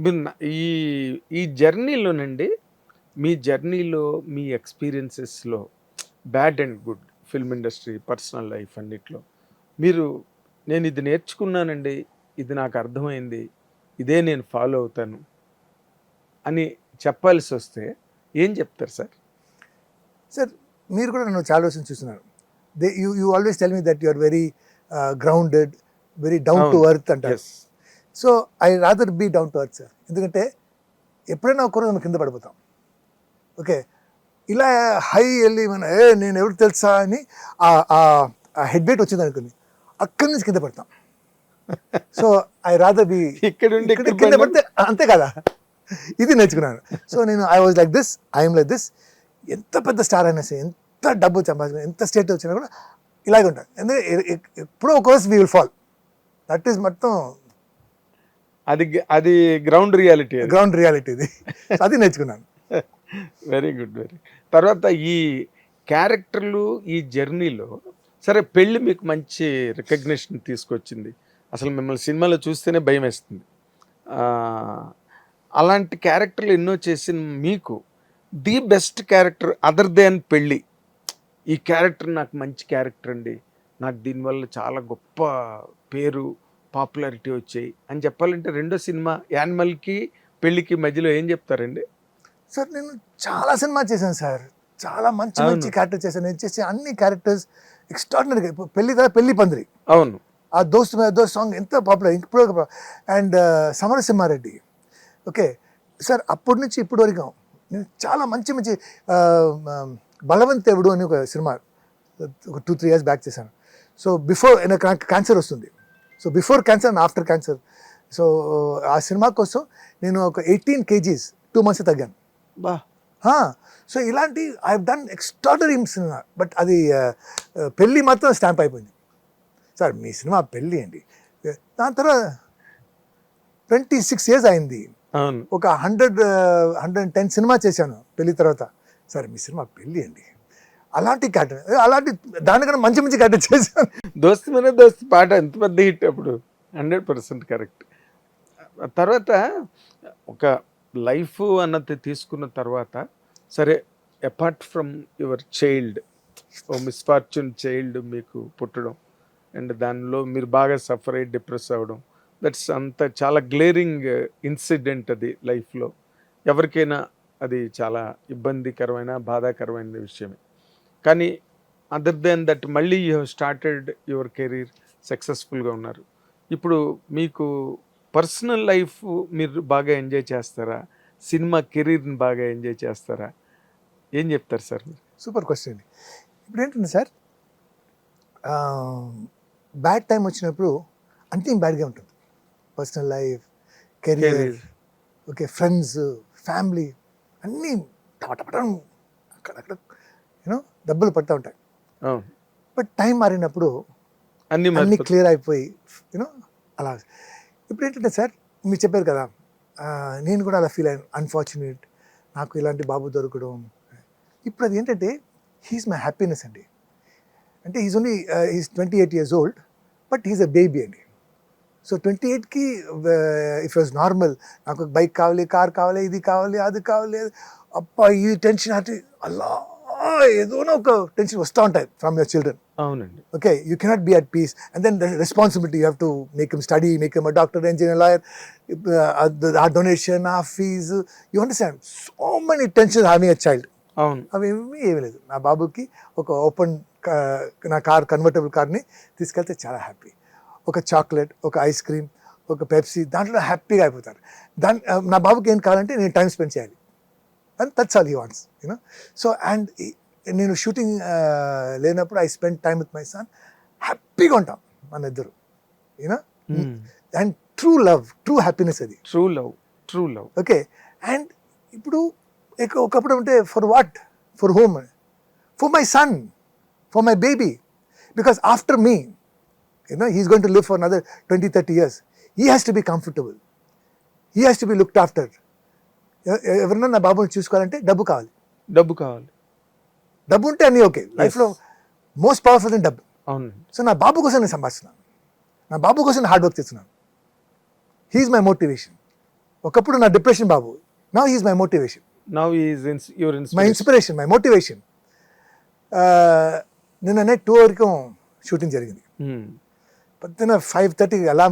మీరు ఈ ఈ జర్నీలోనండి, మీ జర్నీలో మీ ఎక్స్‌పీరియన్సెస్‌లో bad and good film industry, personal life అన్నిట్లో మీరు నేనిది నేర్చుకున్నానండి, ఇది నాకు అర్థమైంది, ఇదే నేను ఫాలో అవుతాను అని చెప్పాల్సొస్తే ఏం చెప్తారు సార్? సార్ మీరు కూడా నన్ను చాలా రోజులు చూస్తున్నారు. You always tell me that you are very grounded, very down to అవును. ఎర్త్ అంటారు. Yes. So I rather be down to earth sir. ఎందుకంటే ఎప్పుడైనా ఒకరు మనం కింద పడిపోతాం. ఓకే, ఇలా హై వెళ్ళి మన నేను ఎవరికి తెలుసా అని ఆ హెడ్ వెయిట్ వచ్చింది అనుకుని అక్కడి నుంచి కింద పడతాం. సో ఐ రాదర్ బీ ఇక్కడుండి ఇక్కడ కింద పడితే అంతే కదా, ఇది నేర్చుకున్నాను. సో నేను I was like this, I'm like this. ఎంత పెద్ద స్టార్ అయినా సరే, ఎంత డబ్బు సంపాదించిన, ఎంత స్టేట్ వచ్చినా కూడా ఇలాగే ఉంటుంది. ఎందుకంటే ఎప్పుడో ఒక రోజు we will fall. That is మొత్తం అది గ్రౌండ్ రియాలిటీ. గ్రౌండ్ రియాలిటీ ఇది. అది నేర్చుకున్నాను. Very good. తర్వాత ఈ క్యారెక్టర్లు, ఈ జర్నీలో సరే పెళ్ళి మీకు మంచి రికగ్నిషన్ తీసుకొచ్చింది. అసలు మిమ్మల్ని సినిమాలో చూస్తేనే భయమేస్తుంది. అలాంటి క్యారెక్టర్లు ఎన్నో చేసిన మీకు the best character other than పెళ్ళి, ఈ క్యారెక్టర్ నాకు మంచి క్యారెక్టర్ అండి, నాకు దీనివల్ల చాలా గొప్ప పేరు, పాపులారిటీ వచ్చాయి అని చెప్పాలంటే రెండో సినిమా యానిమల్కి పెళ్ళికి మధ్యలో ఏం చెప్తారండి? సార్ నేను చాలా సినిమా చేశాను సార్. చాలా మంచి మంచి క్యారెక్టర్ చేశాను. నేను చేసే అన్ని క్యారెక్టర్స్ ఎక్స్ట్రాడినరీగా. ఇప్పుడు పెళ్లి పందిరి, అవును, ఆ దోస్త్ మే దోస్త్ సాంగ్ ఎంత పాపులర్ ఇప్పుడు. అండ్ సమరసింహారెడ్డి. ఓకే సార్, అప్పటి నుంచి ఇప్పటి వరకు నేను చాలా మంచి మంచి బలవంతేవుడు అని ఒక సినిమా ఒక 2-3 years బ్యాక్ చేశాను. సో బిఫోర్ నాకు క్యాన్సర్ వస్తుంది. So before cancer and after cancer. So ఆ సినిమా కోసం నేను ఒక 18 kgs 2 months తగ్గాను. బా. సో ఇలాంటి I have done extraordinary cinema. But అది పెళ్ళి మాత్రం స్టాంప్ అయిపోయింది. సార్ మీ సినిమా పెళ్ళి అండి, దాని తర్వాత 26 years అయింది. అవును, ఒక 110 సినిమా చేశాను పెళ్లి తర్వాత. సార్ మీ సినిమా పెళ్ళి అండి, అలాంటి క్యారెక్టర్, అలాంటి దానికన్నా మంచి మంచి క్యారెక్టర్ చేశాను. దోస్త్ మన దోస్త్ పాట ఎంత పెద్ద హిట్ అప్పుడు. 100% కరెక్ట్. తర్వాత ఒక లైఫ్ అన్నది తీసుకున్న తర్వాత సరే, apart from your child, o misfortune child మీకు పుట్టడం అండ్ దానిలో మీరు బాగా సఫర్ అయ్యి డిప్రెస్ అవ్వడం, దట్స్ అంత చాలా గ్లేరింగ్ ఇన్సిడెంట్ అది లైఫ్లో. ఎవరికైనా అది చాలా ఇబ్బందికరమైన బాధాకరమైన విషయమే. కానీ అదర్ దెన్ దట్ మళ్ళీ you have started your career, సక్సెస్ఫుల్గా ఉన్నారు. ఇప్పుడు మీకు పర్సనల్ లైఫ్ మీరు బాగా ఎంజాయ్ చేస్తారా, సినిమా కెరీర్ని బాగా ఎంజాయ్ చేస్తారా, ఏం చెప్తారు సార్ మీరు? సూపర్ క్వశ్చన్ అండి. ఇప్పుడు ఏంటంటే సార్, బ్యాడ్ టైం వచ్చినప్పుడు అన్నీ బ్యాడ్గా ఉంటుంది. Personal life, career, okay, friends, family అన్నీ టపటపటం అక్కడక్కడ యూనో దెబ్బలు పడుతూ ఉంటాయి. బట్ టైం మారినప్పుడు అన్నీ క్లియర్ అయిపోయి యూనో అలా. ఇప్పుడు ఏంటంటే సార్, మీరు చెప్పారు కదా, నేను కూడా అలా ఫీల్ అయ్యాను. అన్ఫార్చునేట్ నాకు ఇలాంటి బాబు దొరకడం. ఇప్పుడు అది ఏంటంటే హీఈస్ మై హ్యాపీనెస్ అండి. అంటే he's 28 years old, but he's a baby అండి. సో 28కి ఇఫ్ వాజ్ నార్మల్, నాకు బైక్ కావాలి, కార్ కావాలి, ఇది కావాలి, అది కావాలి, అప్ప ఈ టెన్షన్ అంటే అలా ఏదోనో ఒక టెన్షన్ వస్తూ ఉంటాయి ఫ్రమ్ యువర్ చిల్డ్రన్. అవునండి. Okay, you cannot be at peace. And then the responsibility, you have to make him study, make him a doctor, engineer, lawyer, uh donation, uh fees, you understand so many tension having a child. అవును, అవి ఏమీ లేదు. నా బాబుకి ఒక open నా car, convertible కార్ని తీసుకెళ్తే చాలా హ్యాపీ. ఒక చాక్లెట్, ఒక ఐస్ క్రీమ్, ఒక పెప్సీ, దాంట్లో హ్యాపీగా అయిపోతారు. నా బాబుకి ఏం కావాలంటే నేను టైం స్పెండ్ చేయాలి, and that's all he wants you know. So and నేను షూటింగ్ లేనప్పుడు I spend time with my son. హ్యాపీగా ఉంటాం మన ఇద్దరు you know. And true love, true happiness అది. True love. ఓకే, అండ్ ఇప్పుడు ఒకప్పుడు ఉంటే for what, for home, for my son, for my baby. Because after me he's going to live for another 20-30 years. He has to be comfortable. He has to be looked after. ఎవరన్నా నా బాబుని చూసుకోవాలంటే డబ్బు కావాలి. డబ్బు ఉంటే అన్నీ okay. లైఫ్లో మోస్ట్ పవర్ఫుల్ థింగ్ డబ్బు. అవును. సో నా బాబు కోసం నేను సంపాదిస్తున్నాను, నా బాబు కోసం హార్డ్ వర్క్ చేస్తున్నాను. He's my motivation. ఒకప్పుడు నా డిప్రెషన్ బాబు, now he's my motivation, now is your my inspiration, my motivation. నిన్ననే 2 వరకు షూటింగ్ జరిగింది. పొద్దున్న 5:30 అలాం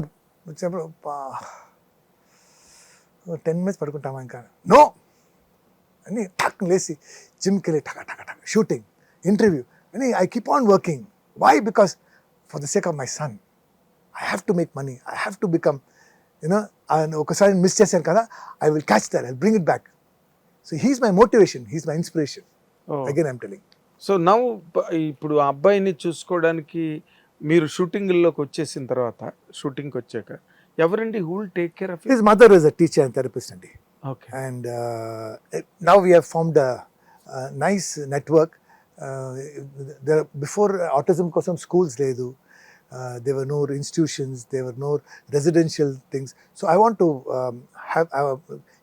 వచ్చినప్పుడు 10 minutes పడుకుంటామా ఇంకా, నో అని టక్ లేసి జిమ్కి వెళ్ళి టక టక టక షూటింగ్, ఇంటర్వ్యూ అని I keep on working. Why? Because for the sake of my son I have to make money, I have to become you know. ఒకసారి మిస్ చేశాను కదా, I will catch that, I bring it back. So he's my motivation, he's my inspiration. Again I'm telling. So now ఇప్పుడు ఆ అబ్బాయిని చూసుకోవడానికి మీరు షూటింగ్లోకి వచ్చేసిన తర్వాత, షూటింగ్కి వచ్చాక ఎవరండి who will take care of his mother is a teacher and therapist అండి. Okay. And now we have formed a nice network. Before autism kosam schools ledu, there were no institutions, there were no residential things. So I want to have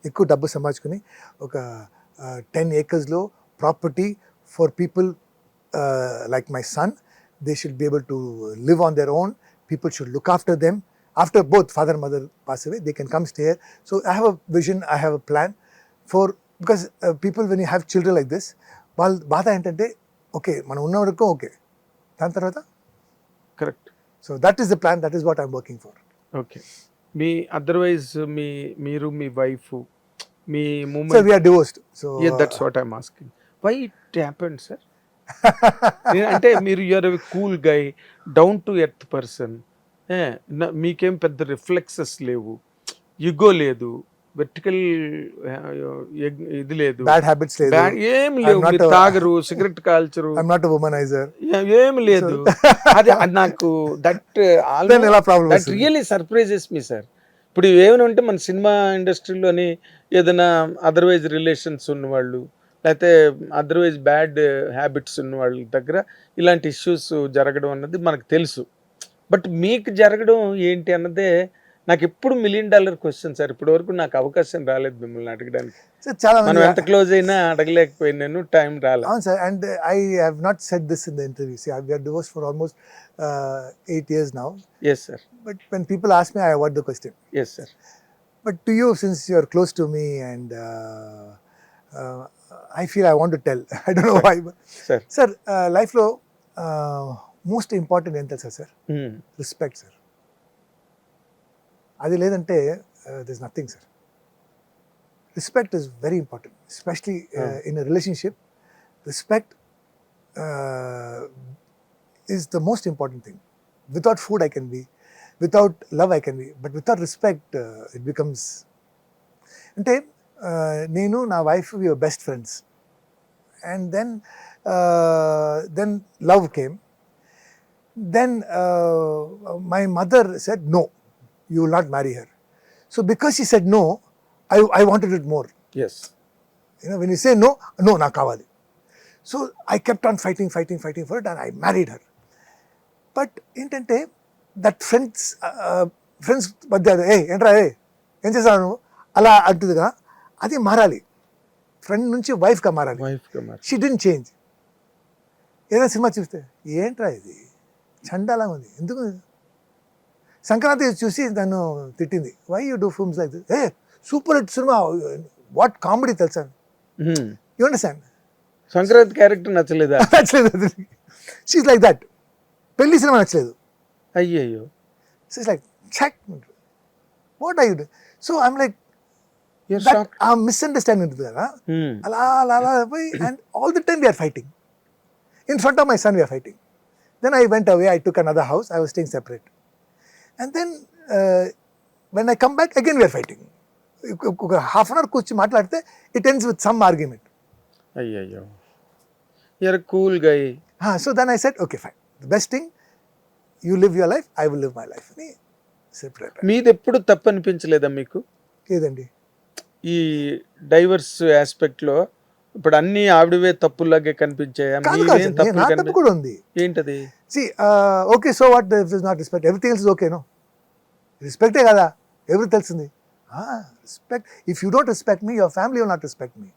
ekku dabbu samajkuni oka 10 acres lo property for people like my son. They should be able to live on their own. People should look after them. After both father and mother pass away, they can come stay here. So I have a vision, I have a plan for, because people, when you have children like this, వాళ్ళ బాధ ఏంటంటే okay మనం ఉన్న వరకు okay, దాని తర్వాత correct. So that is the plan, that is what I'm working for. Okay. మీ otherwise మీరు మీ వైఫ్ మీ so moment, we're divorced. So that's what I'm asking. Why it happened sir? అంటే మీరు you're a cool guy, down to earth person. మీకేం పెద్ద reflexes లేవు, ఇగో లేదు, వెర్టికల్ ఇది లేదు, బ్యాడ్ హ్యాబిట్స్ లేదు, ఏం లేవు, మీరు తాగరు, సిగరెట్ కాల్చరు, ఐఎమ్ నాట్ ఎ వుమనైజర్, ఏం లేదు. అది నాకు దట్ ఎలా problem that really surprises me sir. ఇప్పుడు ఏమైనా ఉంటే మన సినిమా ఇండస్ట్రీలోని ఏదైనా అదర్వైజ్ రిలేషన్స్ ఉన్నవాళ్ళు, లేకపోతే అదర్వైజ్ బ్యాడ్ హ్యాబిట్స్ ఉన్న వాళ్ళ దగ్గర ఇలాంటి ఇష్యూస్ జరగడం అన్నది మనకు తెలుసు. బట్ మీకు జరగడం ఏంటి అన్నదే నాకు ఎప్పుడు $1 million క్వశ్చన్ సార్. ఇప్పటి వరకు నాకు అవకాశం రాలేదు మిమ్మల్ని అడగడానికి. చాలా మనం ఎంత క్లోజ్ అయినా అడగలేకపోయినాను, టైం రాలేదు. అవును sir. And I have not said this in the interview. See, we are divorced for almost 8 years now. Yes sir. But when people ask me, I avoid the question. Yes sir. But to you, since you are close to me, and I feel I want to tell. I don't know why. But sir, life lo most important ఎంత sir? Respect sir. అది లేదంటే there's nothing sir. Respect is very important, especially in a relationship. Respect is the most important thing. Without food I can be, without love I can be, but without respect it becomes. అంటే నేను నా wife we were best friends, and then love came. Then my mother said no, you will not marry her. So because she said no, I wanted it more. Yes. You know, when you say no, no, na kavali. So I kept on fighting for it, and I married her. But ఏంటంటే that friends మధ్య ఏంట్రా ఏం చేసావు అలా అంటుంది కదా, అది మారాలి. ఫ్రెండ్ నుంచి వైఫ్గా మారాలి. She didn't change. ఏదైనా సినిమా చూస్తే ఏంట్రా ఇది చండాలంగా ఉంది, ఎందుకు? సంక్రాంతి చూసి నన్ను తిట్టింది, why you do films like this. Super hit cinema, what comedy తెలుసా? You understand? సంక్రాంతి క్యారెక్టర్ నచ్చలేదా? నచ్చలేదు. She's like that. పెళ్లి సినిమా నచ్చలేదు. అయ్యయ్యో. She's like check, what are you doing? So I'm like uh misunderstanding ఉంటుంది కదా, అలా అలా అలా పోయి, and all the time we're fighting. In front of my son we're fighting. Then I went away, I took another house, I was staying separate. And then when I come back, again we are fighting. Half an hour కూర్చి మాట్లాడితే it ends with some argument. అయ్యయ్యో. You're a cool guy. So then I said, okay fine, the best thing, you live your life, I will live my life. అని separate. మీది ఎప్పుడు తప్పు అనిపించలేదా మీకు? ఏదండి? ఈ డైవర్స్ ఆస్పెక్ట్లో ఇప్పుడు అన్ని ఆవిడవే తప్పులాగే కనిపించాయా? నా తప్పు కూడా ఉంది. ఏంటది? See, okay, so what if it's not respect? Everything else is okay, no? Respect కదా, ఎవరికి తెలిసింది. Respect. If you don't respect me, your family will not respect me.